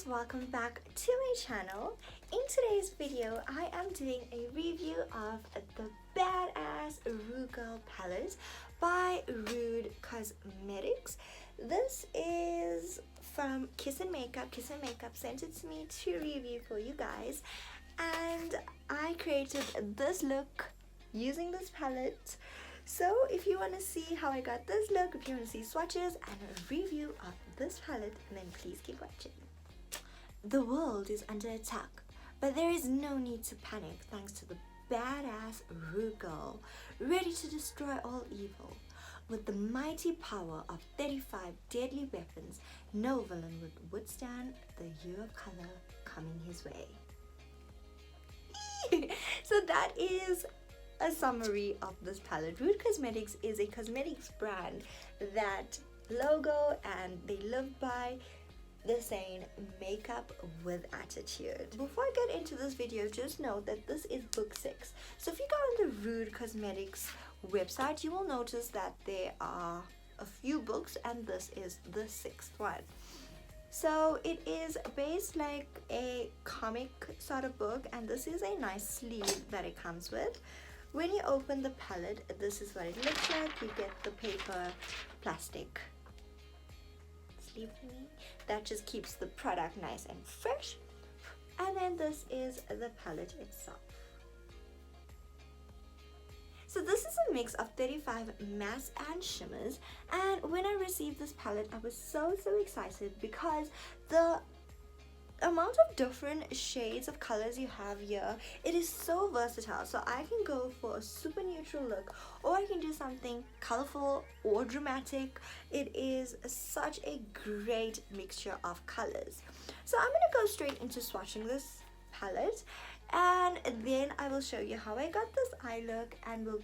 Welcome back to my channel. In today's video I am doing a review of the Badass Rude Girl palette by Rude Cosmetics. This is from Kiss and Makeup. Kiss and Makeup sent it to me to review for you guys, and I created this look using this palette. So if you want to see how I got this look, if you want to see swatches and a review of this palette, then please keep watching. The world is under attack, but there is no need to panic thanks to the badass Rude Girl, ready to destroy all evil. With the mighty power of 35 deadly weapons, no villain would withstand the year of color coming his way. So that is a summary of this palette. Rude Cosmetics is a cosmetics brand that logo and they live by the saying, makeup with attitude. Before I get into this video, just note that this is book 6. So if you go on the Rude Cosmetics website, you will notice that there are a few books and this is the 6th one. So it is based like a comic sort of book, and this is a nice sleeve that it comes with. When you open the palette, this is what it looks like. You get the paper plastic sleeve thingy that just keeps the product nice and fresh, and then this is the palette itself. So this is a mix of 35 mattes and shimmers, and when I received this palette I was so excited because the amount of different shades of colors you have here, it is so versatile. So I can go for a super neutral look, or I can do something colorful or dramatic. It is such a great mixture of colors. So I'm gonna go straight into swatching this palette, and then I will show you how I got this eye look, and we'll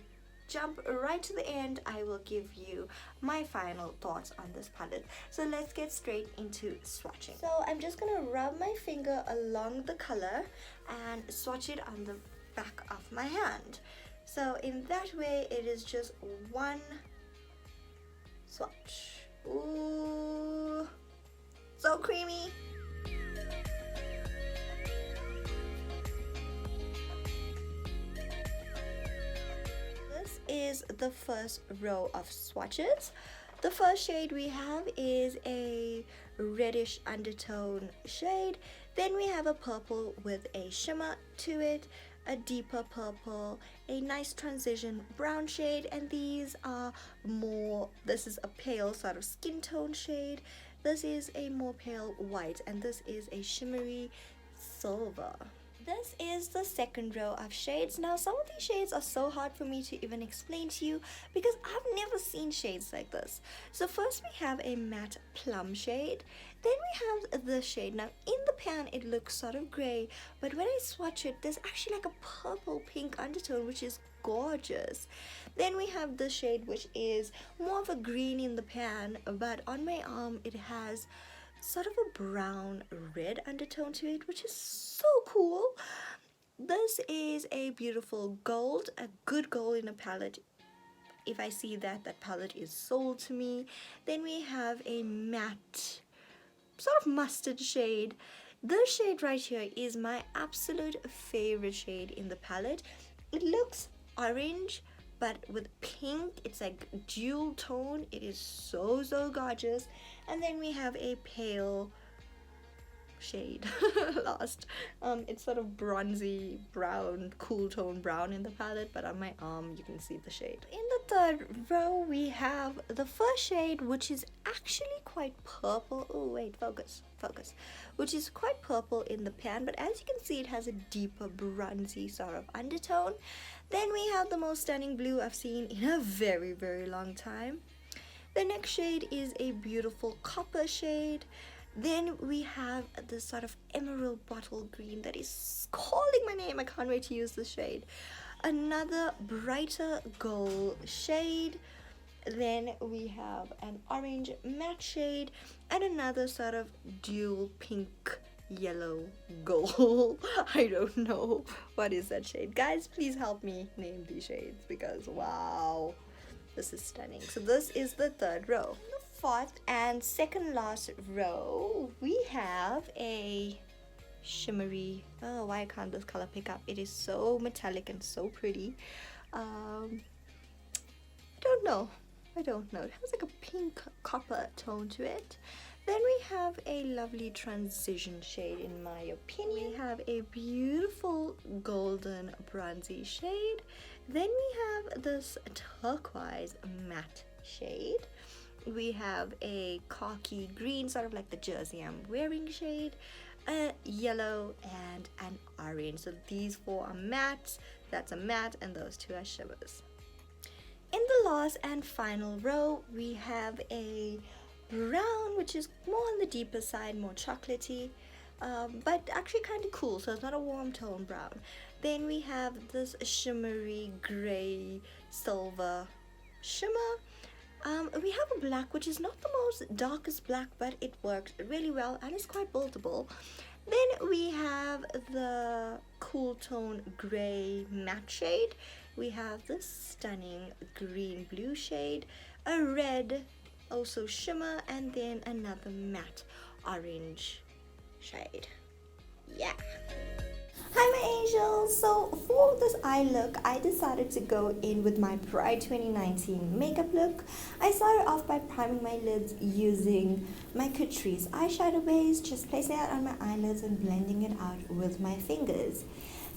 jump right to the end. I will give you my final thoughts on this palette. So let's get straight into swatching. So I'm just gonna rub my finger along the color and swatch it on the back of my hand. So in that way it is just one swatch. Ooh, so creamy. Is the first row of swatches. The first shade we have is a reddish undertone shade. Then we have a purple with a shimmer to it, a deeper purple, a nice transition brown shade, and these are more, this is a pale sort of skin tone shade, this is a more pale white, and this is a shimmery silver. This is the second row of shades. Now some of these shades are so hard for me to even explain to you because I've never seen shades like this. So first we have a matte plum shade. Then we have the shade. Now in the pan it looks sort of grey, but when I swatch it there's actually like a purple pink undertone, which is gorgeous. Then we have the shade which is more of a green in the pan, but on my arm it has sort of a brown red undertone to it, which is so cool. This is a beautiful gold, a good gold in a palette. If I see that, that palette is sold to me. Then we have a matte sort of mustard shade. This shade right here is my absolute favorite shade in the palette. It looks orange but with pink. It's like dual tone. It is so gorgeous. And then we have a pale shade last. It's sort of bronzy brown, cool tone brown in the palette, but on my arm you can see the shade. In the third row we have the first shade, which is actually quite purple. Oh wait, focus, which is quite purple in the pan, but as you can see it has a deeper bronzy sort of undertone. Then we have the most stunning blue I've seen in a very long time. The next shade is a beautiful copper shade. Then we have this sort of emerald bottle green that is calling my name. I can't wait to use this shade. another brighter gold shade. Then we have an orange matte shade and another sort of dual pink yellow gold. I don't know what is that shade. Guys, please help me name these shades because wow, this is stunning. So this is the third row. The fourth and second last row, we have a shimmery, oh, why can't this color pick up? It is so metallic and so pretty. I don't know. It has like a pink copper tone to it. Then we have a lovely transition shade in my opinion. We have a beautiful golden bronzy shade. Then we have this turquoise matte shade. We have a khaki green, sort of like the jersey I'm wearing shade, a yellow and an orange. So these four are mattes, that's a matte, and those two are shimmers. In the last and final row, we have a brown, which is more on the deeper side, more chocolatey, but actually kind of cool, so it's not a warm tone brown. Then we have this shimmery gray silver shimmer. We have a black, which is not the most darkest black, but it works really well and it's quite buildable. Then we have the cool tone gray matte shade. We have this stunning green blue shade, a red also shimmer, and then another matte orange shade. Yeah. Hi my angels! So for this eye look, I decided to go in with my Pride 2019 makeup look. I started off by priming my lids using my Catrice eyeshadow base, just placing it on my eyelids and blending it out with my fingers.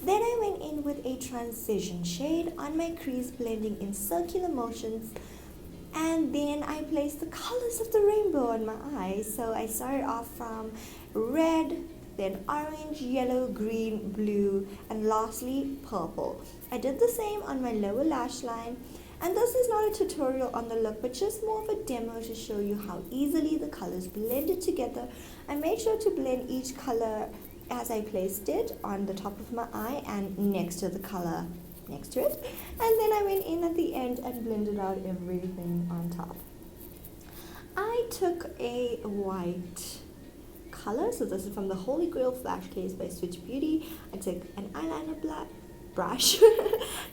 Then I went in with a transition shade on my crease, blending in circular motions, and then I placed the colors of the rainbow on my eyes. So I started off from red, then orange, yellow, green, blue, and lastly purple. I did the same on my lower lash line, and this is not a tutorial on the look but just more of a demo to show you how easily the colors blended together. I made sure to blend each color as I placed it on the top of my eye and next to the color next to it, and then I went in at the end and blended out everything on top. I took a white color, so this is from the Holy Grail Flash Case by Swiitch Beauty. I took an eyeliner black brush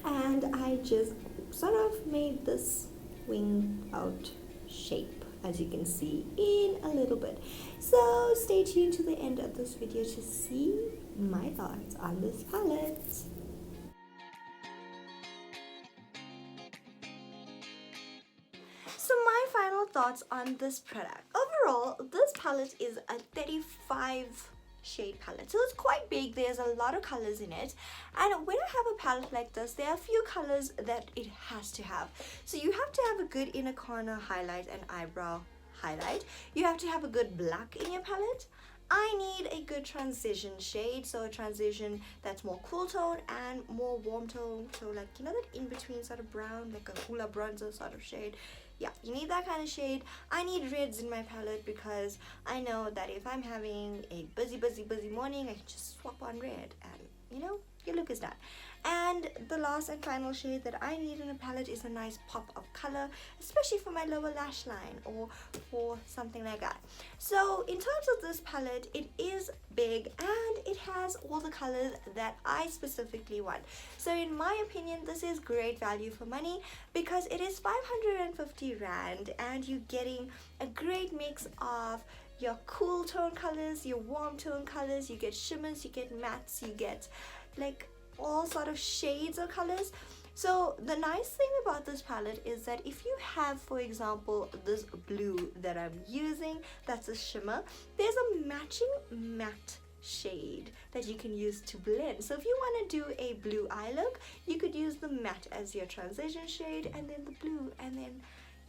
and I just sort of made this wing out shape, as you can see in a little bit. So stay tuned to the end of this video to see my thoughts on this palette. So my final thoughts on this product. Overall, this palette is a 35 shade palette, so it's quite big. There's a lot of colors in it, and when I have a palette like this, there are a few colors that it has to have. So you have to have a good inner corner highlight and eyebrow highlight. You have to have a good black in your palette. I need a good transition shade, so a transition that's more cool tone and more warm tone, so like, you know, that in between sort of brown, like a hula bronzer sort of shade. Yeah, you need that kind of shade. I need reds in my palette because I know that if I'm having a busy morning, I can just swap on red and, you know, your look is done. And the last and final shade that I need in a palette is a nice pop of color, especially for my lower lash line or for something like that. So in terms of this palette, it is big and it has all the colors that I specifically want. So in my opinion, this is great value for money because it is 550 Rand and you're getting a great mix of your cool tone colors, your warm tone colors, you get shimmers, you get mattes, you get like all sort of shades of colors. So the nice thing about this palette is that if you have, for example, this blue that I'm using, that's a shimmer, there's a matching matte shade that you can use to blend. So if you want to do a blue eye look, you could use the matte as your transition shade and then the blue, and then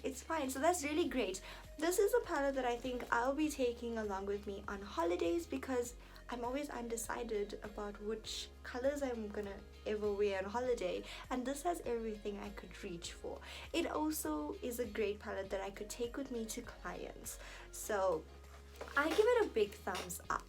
it's fine. So that's really great. This is a palette that I think I'll be taking along with me on holidays because I'm always undecided about which colors I'm gonna ever wear on holiday, and this has everything I could reach for. It also is a great palette that I could take with me to clients, so I give it a big thumbs up.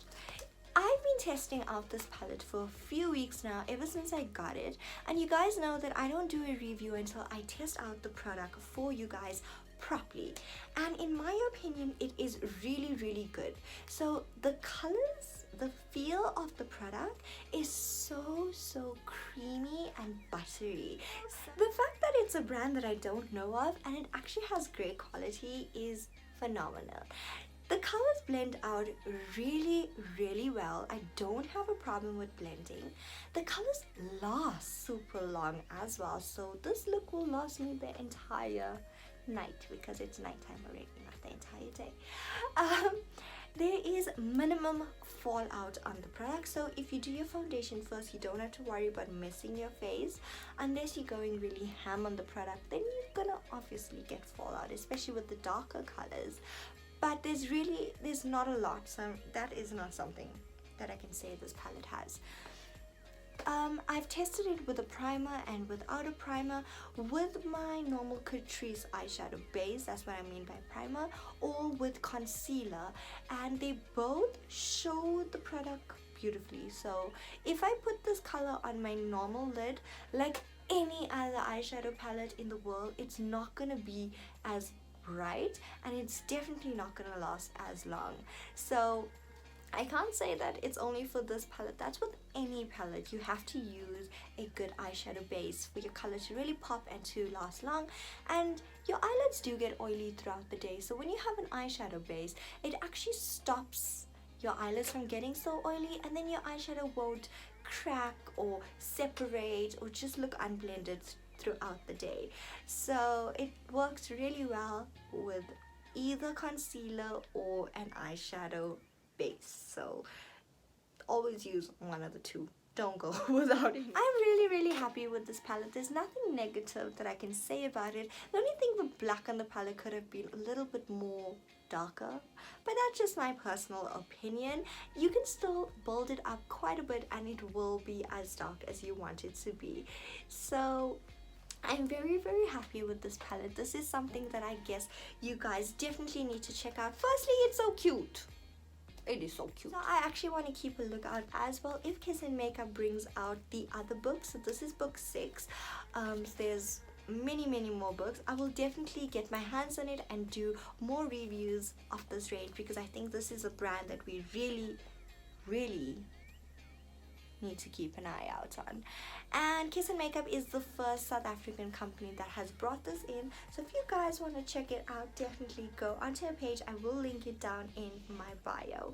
I've been testing out this palette for a few weeks now, ever since I got it, and you guys know that I don't do a review until I test out the product for you guys properly, and in my opinion it is really good. So the colors, the feel of the product is so creamy and buttery. The fact that it's a brand that I don't know of and it actually has great quality is phenomenal. The colors blend out really well. I don't have a problem with blending. The colors last super long as well, so this look will last me the entire night because it's nighttime already, not the entire day. There is minimum fallout on the product, so if you do your foundation first, you don't have to worry about messing your face. Unless you're going really ham on the product, then you're gonna obviously get fallout, especially with the darker colors. But there's not a lot, so that is not something that I can say this palette has. I've tested it with a primer and without a primer, with my normal Catrice eyeshadow base, that's what I mean by primer, or with concealer, and they both show the product beautifully. So if I put this color on my normal lid, like any other eyeshadow palette in the world, it's not gonna be as bright and it's definitely not gonna last as long. So I can't say that it's only for this palette. That's with any palette. You have to use a good eyeshadow base for your color to really pop and to last long. And your eyelids do get oily throughout the day, so when you have an eyeshadow base, it actually stops your eyelids from getting so oily, and then your eyeshadow won't crack or separate or just look unblended throughout the day. So it works really well with either concealer or an eyeshadow base, so always use one of the two. Don't go without it. I'm really happy with this palette. There's nothing negative that I can say about it. The only thing, the black on the palette could have been a little bit more darker, but that's just my personal opinion. You can still build it up quite a bit and it will be as dark as you want it to be. So I'm very happy with this palette. This is something that I guess you guys definitely need to check out. Firstly, it's so cute. It is so cute. So I actually want to keep a lookout as well if Kiss and Makeup brings out the other books. So this is book 6. There's many more books. I will definitely get my hands on it and do more reviews of this range, because I think this is a brand that we really need to keep an eye out on. And Kiss and Makeup is the first South African company that has brought this in, so if you guys want to check it out, definitely go onto her page. I will link it down in my bio.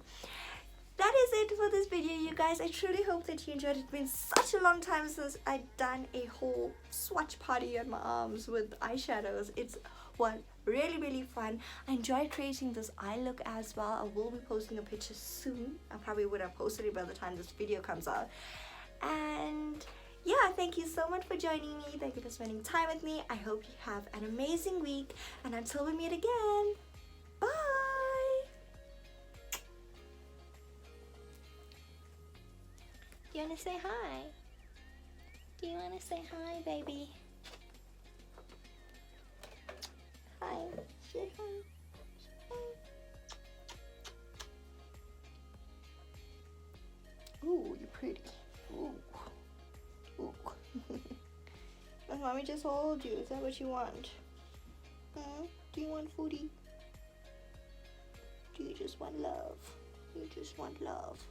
That is it for this video, you guys. I truly hope that you enjoyed it. It's been such a long time since I've done a whole swatch party on my arms with eyeshadows. It's really fun. I enjoyed creating this eye look as well. I will be posting a picture soon. I probably would have posted it by the time this video comes out. And yeah, thank you so much for joining me. Thank you for spending time with me. I hope you have an amazing week, and until we meet again, bye. Do you want to say hi? Do you want to say hi, baby? Hi. Say hi. Say hi. Ooh, you're pretty. Ooh. Ooh. Let mommy just hold you. Is that what you want? Do you want foodie? Do you just want love? You just want love.